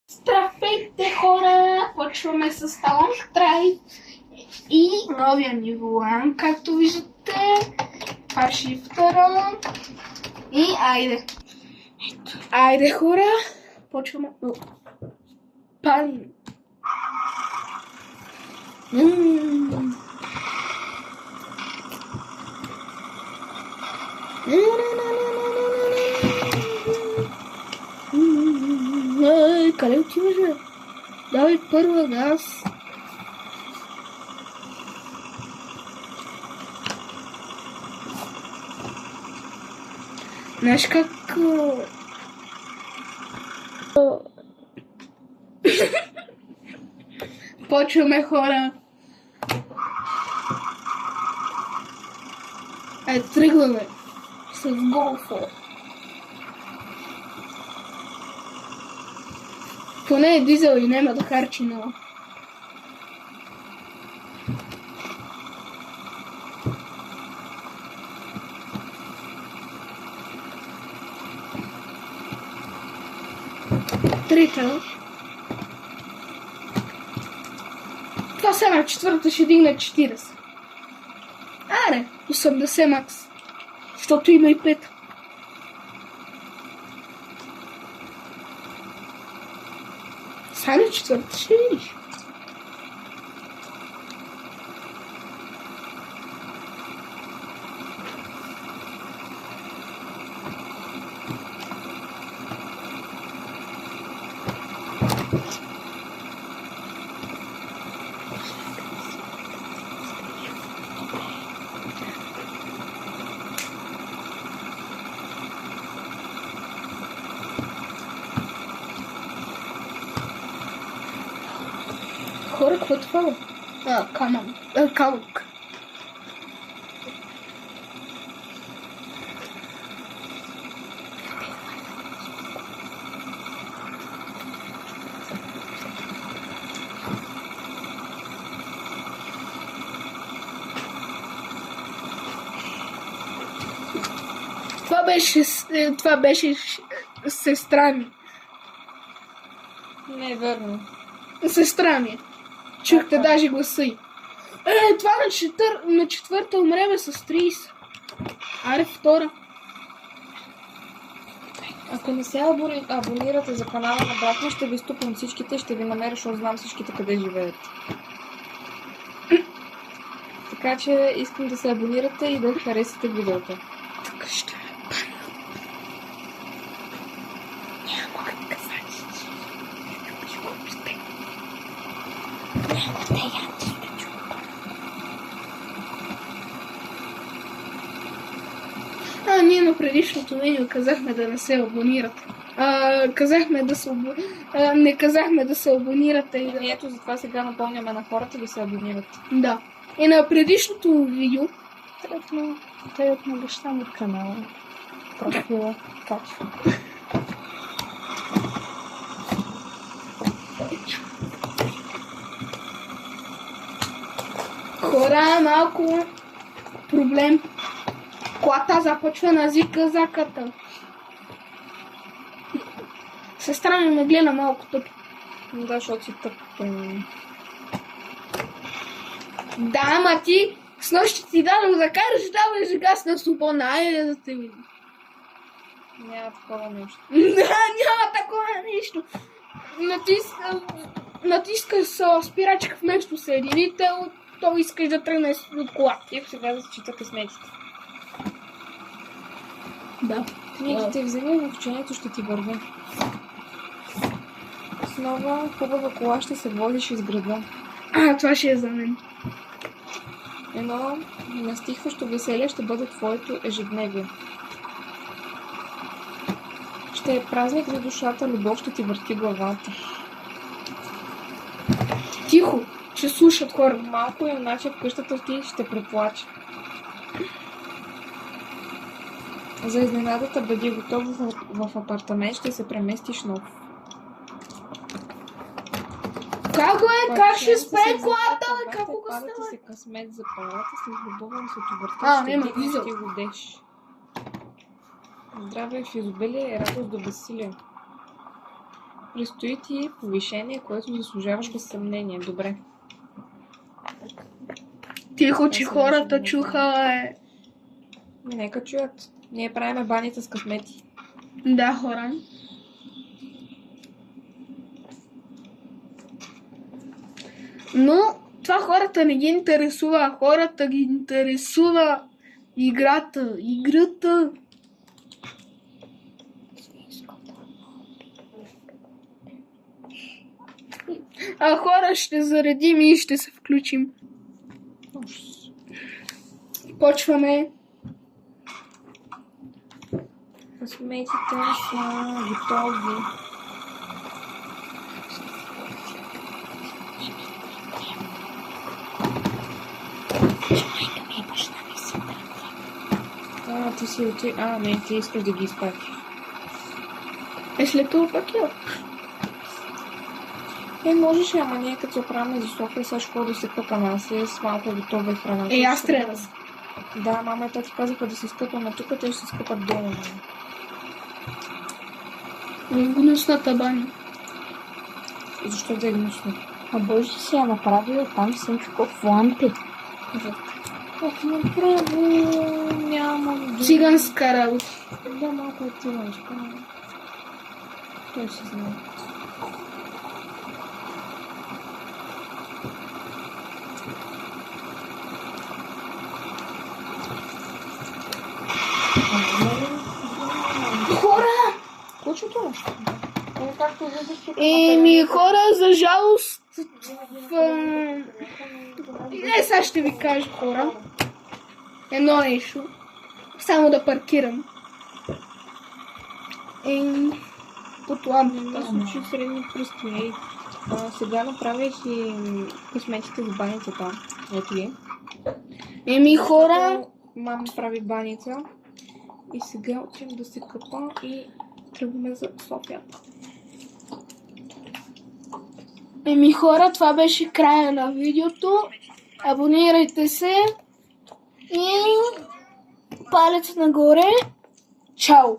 Здравейте, хора! Почваме с Талант Трай и новия ни волан, както виждате. Това ще е втора. И айде! Айде, хора! Почваме. Палим! Къде отиваш, бе? Давай първа газ. Знаеш как... Почваме, хора. Тръгваме с голфа. Поне е дизел и няма да харчи много. Трета. Това сега четвърта ще дигне 40. Аре, 80 макс. Защото има и 5. Сега четвърта ще видиш. Хора, какво е това? Камън. Калък. Това беше сестра ми. Не е верно. Сестра ми. Чухте даже гласа й. Това на четвърта умреме с 30. Аре, втора. Ако не се абонирате за канала на брат ми, ще ви ступам всичките и ще ви намеря, защото знам всичките къде живеят. Така че искам да се абонирате и да харесате видеото. Тук ще ме паля. Няма да казаш. Няма да я ти да чука. Ние на предишното видео казахме да не се абонирате. Не казахме да се абонирате. И ето затова сега напомняме на хората да се абонират. Да. И на предишното видео Тъйът на баща ми канала. Профила качва. хора, малко проблем. Колата започва на зика-заката. Сестра ми ме гледа малко тъп. Да, защото си тъп. Да, ама ти с нощи ти дадох да караш, даваш газ на супона. Айде да те видим. Няма такова нещо. Да, няма такова нещо. Натискаш спирачка вместо съединител, то искаш да тръгнеш от кола. Тихо сега да се чита късметите. Да. Книгите вземи, в учението ще ти върви. С нова хубава кола ще се водиш из града. Това ще е за мен. Едно настихващо веселие ще бъде твоето ежедневие. Ще е празник за душата, любов ще ти върти главата. Тихо, че слушат хора. Малко иначе в къщата ти ще преплаче. За изненадата бъди готов, в апартамент ще се преместиш нов. Как го е? Как ще спре колата? Как го Пада става? ти се късмет за палата, след любовен се отвъртиш, ще няма ти дизел. ще годеш. Здраве в изобилие е радост до безсилие. Предстои ти повишение, което заслужаваш без съмнение. Добре. Тихо, че Аз съм хората нещо чуха. Нека чуят. Ние правиме баните с късмети. Да, хора. Но това хората не ги интересува. Хората ги интересува играта. Играта. А хора ще заредим и ще се включим. Почваме. Късметите са готови. Ти си оти... не, ти искаш да ги изпати. След това пък Можеш, ама ние като се оправяме за София, сега ще да се къпаме, аз с малко готова храна. аз трябва. Да, мама и тати казаха да се скъпаме тук, те ще се скъпат долу. В гнусната баня. Защо да е гнусно? А Боже си я направил там всичко в лампи. Направо няма... Циганска работа. Да, малко е циганска. Той се знае. Хора! Кучето нещо. Както виждаш... Хора, за жалост... Не, сега ще ви кажа, хора. Едно нещо. Само да паркирам. Под лампата. Случи средни пръсти. Сега направих и късметите с баница там. Ето ги. Хора... Мама прави баница. И сега отивам да се къпа и тръгваме за София. Хора, това беше края на видеото. Абонирайте се. И палец нагоре. Чао!